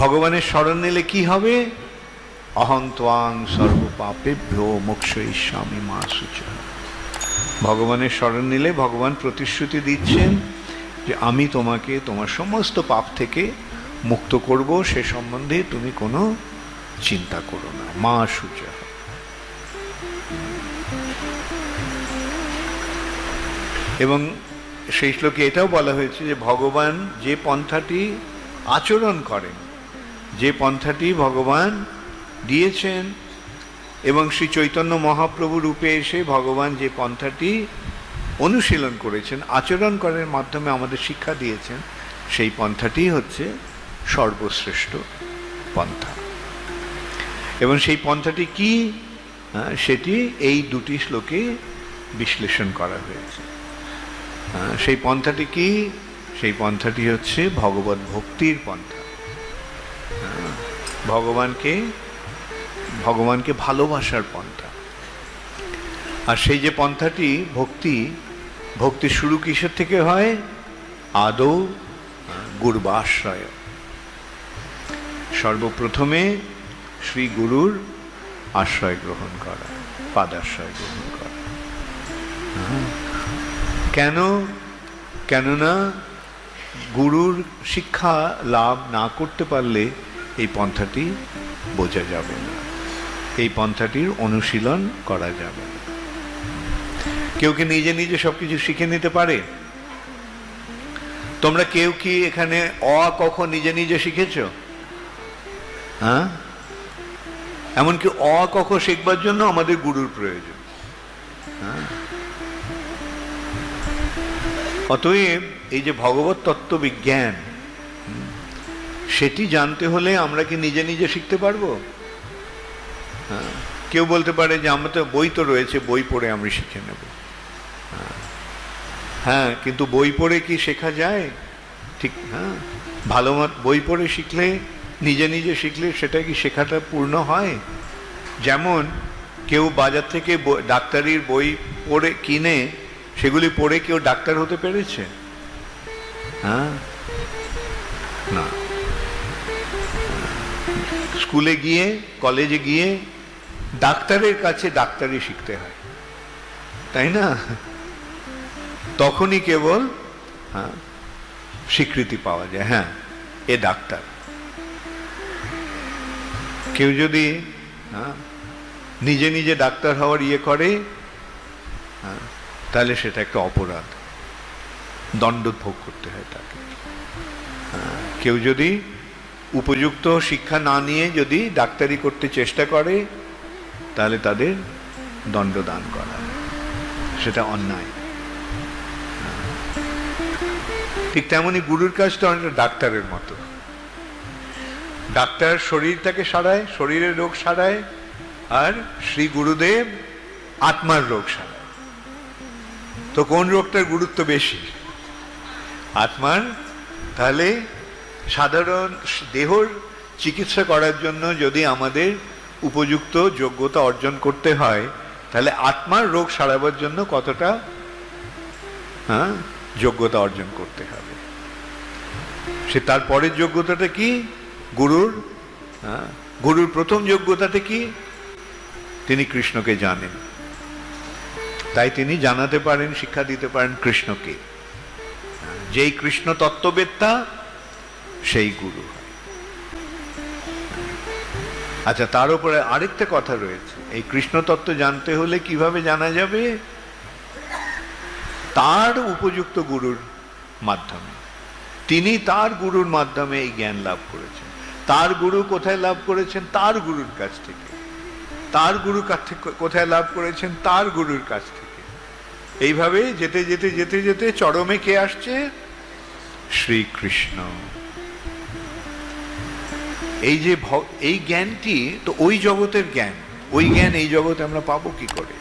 ভগবানের শরণ নিলে কি হবে? অহং ত্বাং সর্বপাপেভ্যো মোক্ষয়িষ্যামি মা শুচঃ। ভগবানের শরণ নিলে ভগবান প্রতিশ্রুতি দিচ্ছেন যে আমি তোমাকে তোমার সমস্ত পাপ থেকে মুক্ত করব, সে সম্বন্ধে তুমি কোনো চিন্তা করো না। মা শুচঃ। এবং সেই শ্লোকে এটাও বলা হয়েছে যে ভগবান যে পন্থাটি আচরণ করেন, যে পন্থাটি ভগবান দিয়েছেন, এবং শ্রী চৈতন্য মহাপ্রভু রূপে এসে ভগবান যে পন্থাটি অনুশীলন করেছেন, আচরণ করার মাধ্যমে আমাদের শিক্ষা দিয়েছেন, সেই পন্থাটি হচ্ছে সর্বশ্রেষ্ঠ পন্থা। এবং সেই পন্থাটি কি, সেটি এই দুটি শ্লোকে বিশ্লেষণ করা হয়েছে। সেই পন্থাটি কি? সেই পন্থাটি হচ্ছে ভগবত ভক্তির পন্থা। ভগবানকে ভালোবাসার পন্থা। আর সেই যে পন্থাটি ভক্তি শুরু কিসের থেকে হয়? আদৌ গুরবাশ্রয়। সর্বপ্রথমে শ্রী গুরুর আশ্রয় গ্রহণ করা, পাদাশ্রয় গ্রহণ করা। কেননা গুরুর শিক্ষা লাভ না করতে পারলে এই পন্থাটি বোঝা যাবে না, এই পন্থাটির অনুশীলন করা যাবে না। কেউ কি নিজে নিজে সবকিছু শিখে নিতে পারে? তোমরা কেউ কি এখানে অ ক খ নিজে নিজে শিখেছ? এমনকি অ ক খ শিখবার জন্য আমাদের গুরুর প্রয়োজন। অতএব এই যে ভগবত তত্ত্ব বিজ্ঞান, সেটি জানতে হলে আমরা কি নিজে নিজে শিখতে পারবো? কেউ বলতে পারে যে আমার তো বই তো রয়েছে, বই পড়ে আমি শিখে নেব। হ্যাঁ, কিন্তু বই পড়ে কি শেখা যায়? ঠিক, ভালো বই পড়ে শিখলে, নিজে নিজে শিখলে সেটা কি শেখাটা পূর্ণ হয়? যেমন কেউ বাজার থেকে ডাক্তারির বই পড়ে কিনে সেগুলি পড়ে কেউ ডাক্তার হতে পেরেছে? না। স্কুলে গিয়ে, কলেজে গিয়ে ডাক্তারের কাছে ডাক্তারি শিখতে হয়, তাই না? তখনই কেবল স্বীকৃতি পাওয়া যায়, হ্যাঁ এ ডাক্তার। কেউ যদি নিজে নিজে ডাক্তার হওয়ার ইয়ে করে, তাহলে সেটা একটা অপরাধ, দণ্ড ভোগ করতে হয় তাকে। কেউ যদি উপযুক্ত শিক্ষা না নিয়ে যদি ডাক্তারি করতে চেষ্টা করে, তাহলে তাদের দণ্ডদান করা, সেটা অন্যায়। ঠিক তেমনি গুরুর কাজটা অনেকটা ডাক্তারের মতো। ডাক্তার শরীরটাকে সারায়, শরীরের রোগ সারায়, আর শ্রী গুরুদেব আত্মার রোগ সারায়। তো কোন রোগটার গুরুত্ব বেশি? আত্মার। তাহলে সাধারণ দেহর চিকিৎসা করার জন্য যদি আমাদের উপযুক্ত যোগ্যতা অর্জন করতে হয়, তাহলে আত্মার রোগ সারাবার জন্য কতটা যোগ্যতা অর্জন করতে হবে। সে তারপরের যোগ্যতাটা কি? গুরুর প্রথম যোগ্যতাটা কি? তিনি কৃষ্ণকে জানেন, তাই তিনি জানাতে পারেন, শিক্ষা দিতে পারেন কৃষ্ণকে। যেই কৃষ্ণ তত্ত্ববেত্তা সেই গুরু। আচ্ছা, তার উপরে আরেকটা কথা রয়েছে। এই কৃষ্ণ তত্ত্ব জানতে হলে কিভাবে জানা যাবে? তার উপযুক্ত গুরুর মাধ্যমে। তিনি তার গুরুর মাধ্যমে এই জ্ঞান লাভ করেছেন। তার গুরু কোথায় লাভ করেছেন? তার গুরুর কাছ থেকে। তার গুরু কোথায় লাভ করেছেন? তার গুরুর কাছ থেকে। এইভাবে যেতে যেতে যেতে যেতে চরমে কে আসছে? শ্রীকৃষ্ণ। এই যে এই জ্ঞানটি তো ওই জগতের জ্ঞান, ওই জ্ঞান এই জগতে আমরা পাবো কি করে?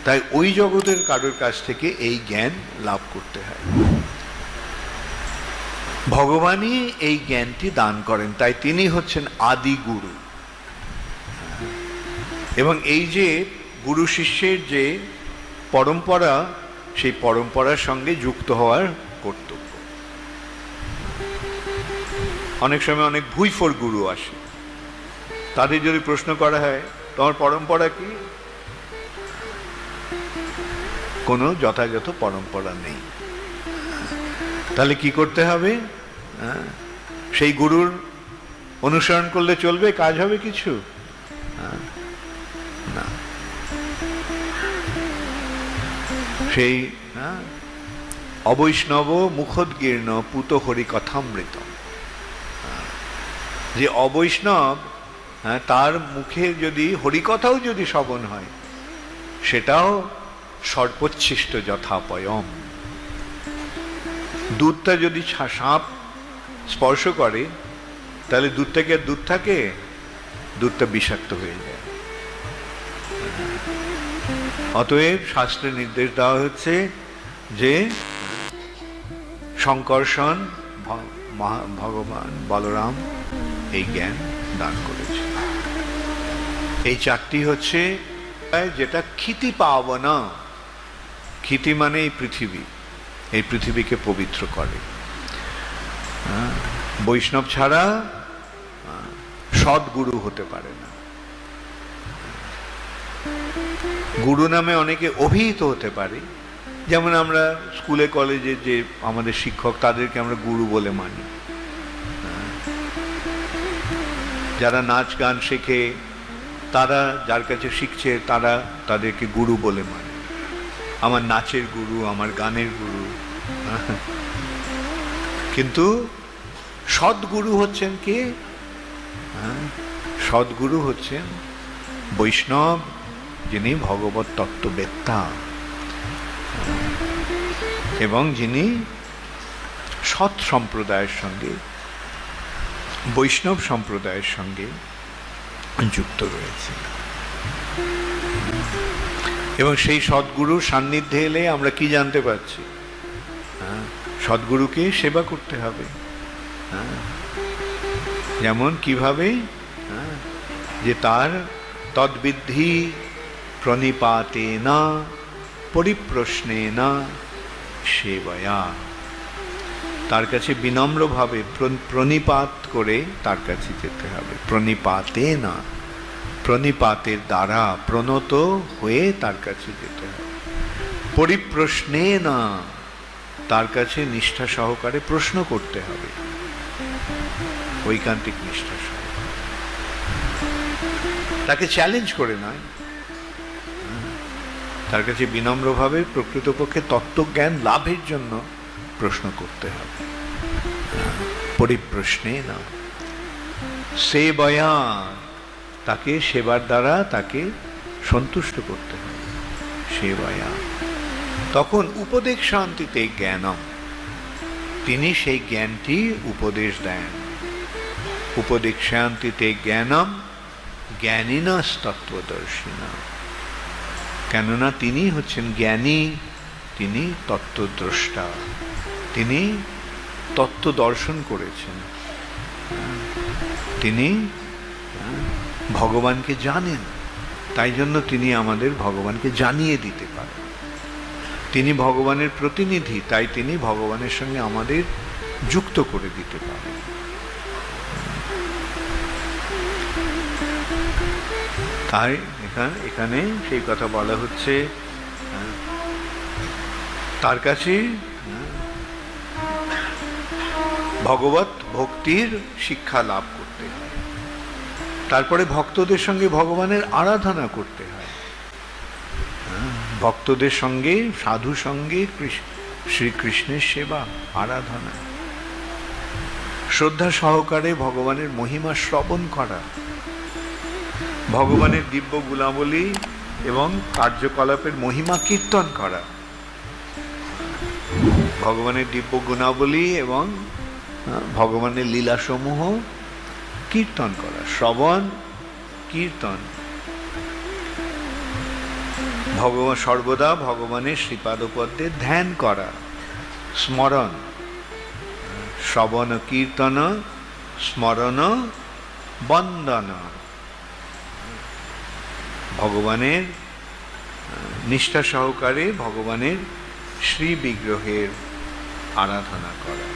তাই ওই জগতের কারোর কাছ থেকে এই জ্ঞান লাভ করতে হয়। ভগবানই এই জ্ঞানটি দান করেন, তাই তিনি হচ্ছেন আদি গুরু। এবং এই যে গুরু শিষ্যের যে পরম্পরা, সেই পরম্পরার সঙ্গে যুক্ত হওয়ার কর্তব্য। অনেক সময় অনেক ভুইফোর গুরু আসে, তাদের যদি প্রশ্ন করা হয় তোমার পরম্পরা কি, কোনো যথাযথ পরম্পরা নেই। তাহলে কি করতে হবে? সেই গুরুর অনুসরণ করলে চলবে? কাজ হবে কিছু না। সেই অবৈষ্ণব মুখোদ্গীর্ণ পুত হরি কথামৃত, যে অবৈষ্ণব তার মুখে যদি হরিকথাও যদি শ্রবণ হয়, সেটাও সর্বোচ্ছিষ্ট যথাপয়ম। দুধটা যদি সাপ স্পর্শ করে, তাহলে দুধ থেকে আর দুধ থাকে? দুধটা বিষাক্ত হয়ে যায়। অতএব শাস্ত্রে নির্দেশ দেওয়া হচ্ছে যে শঙ্কর্ষণ ভগবান বলরাম এই জ্ঞান দান করেছে। এই চারটি হচ্ছে যেটা ক্ষিতি পাবনা। ক্ষিতি মানে এই পৃথিবী, এই পৃথিবীকে পবিত্র করে। বৈষ্ণব ছাড়া সদ্গুরু হতে পারে না। গুরু নামে অনেকে অভিহিত হতে পারে, যেমন আমরা স্কুলে কলেজে যে আমাদের শিক্ষক, তাদেরকে আমরা গুরু বলে মানি। যারা নাচ গান শেখে, তারা যার কাছে শিখছে, তারা তাদেরকে গুরু বলে মানে। আমার নাচের গুরু, আমার গানের গুরু। কিন্তু সদ্গুরু হচ্ছেন কে? সদ্গুরু হচ্ছেন বৈষ্ণব, যিনি ভগবত তত্ত্ববেত্তা এবং যিনি সৎ সম্প্রদায়ের সঙ্গে, বৈষ্ণব সম্প্রদায়ের সঙ্গে যুক্ত রয়েছে। এবং সেই সদ্গুরুর সান্নিধ্যে এলে আমরা কি জানতে পারছি? সদ্গুরুকে সেবা করতে হবে। যেমন কিভাবে? যে তার তদ্বিদ্ধি প্রণিপাতেনা পরিপ্রশ্নেনা সেবয়া, তার কাছে বিনম্রভাবে প্রণিপাত করে তার কাছে যেতে হবে। প্রণিপাতেনা, প্রণিপাতের দ্বারা প্রণত হয়ে তার কাছে যেতে হবে। পরিপ্রশ্নেনা, তার কাছে নিষ্ঠা সহকারে প্রশ্ন করতে হবে, ঐকান্তিক নিষ্ঠা সহকারে। তাকে চ্যালেঞ্জ করে নয়, তার কাছে বিনম্রভাবে প্রকৃতপক্ষে তত্ত্বজ্ঞান লাভের জন্য প্রশ্ন করতে হবে। পরিপ্রশ্নেনা সেবয়া, তাকে সেবার দ্বারা তাকে সন্তুষ্ট করতে হবে। সেবয়া, তখন উপদেশ শান্তিতে জ্ঞানম, তিনি সেই জ্ঞানটি উপদেশ দেন। উপদেশ শান্তিতে জ্ঞানম জ্ঞানিনাস তত্ত্বদর্শিনা, কেননা তিনি হচ্ছেন জ্ঞানী, তিনি তত্ত্বদ্রষ্টা, তিনি তত্ত্ব দর্শন করেছেন, তিনি ভগবানকে জানেন, তাই জন্য তিনি আমাদের ভগবানকে জানিয়ে দিতে পারেন। তিনি ভগবানের প্রতিনিধি, তাই তিনি ভগবানের সঙ্গে আমাদের যুক্ত করে দিতে পারেন। তাই এখানে সেই কথা বলা হচ্ছে, তার কাছে ভগবত ভক্তির শিক্ষা লাভ করতে হয়, তারপরে ভক্তদের সঙ্গে ভগবানের আরাধনা করতে হয়। ভক্তদের সঙ্গে, সাধু সঙ্গে শ্রীকৃষ্ণের সেবা, আরাধনা, শ্রদ্ধা সহকারে ভগবানের মহিমা শ্রবণ করা, ভগবানের দিব্য গুণাবলী এবং কার্যকলাপের মহিমা কীর্তন করা, ভগবানের দিব্য গুণাবলী এবং ভগবানের লীলাসমূহ কীর্তন করা, শ্রবণ কীর্তন। ভগবান সর্বদা ভগবানের শ্রীপাদপদ্মে ধ্যান করা, স্মরণ, শ্রবণ কীর্তন স্মরণ বন্দন, ভগবানের নিষ্ঠা সহকারে ভগবানের শ্রী বিগ্রহের আরাধনা করা।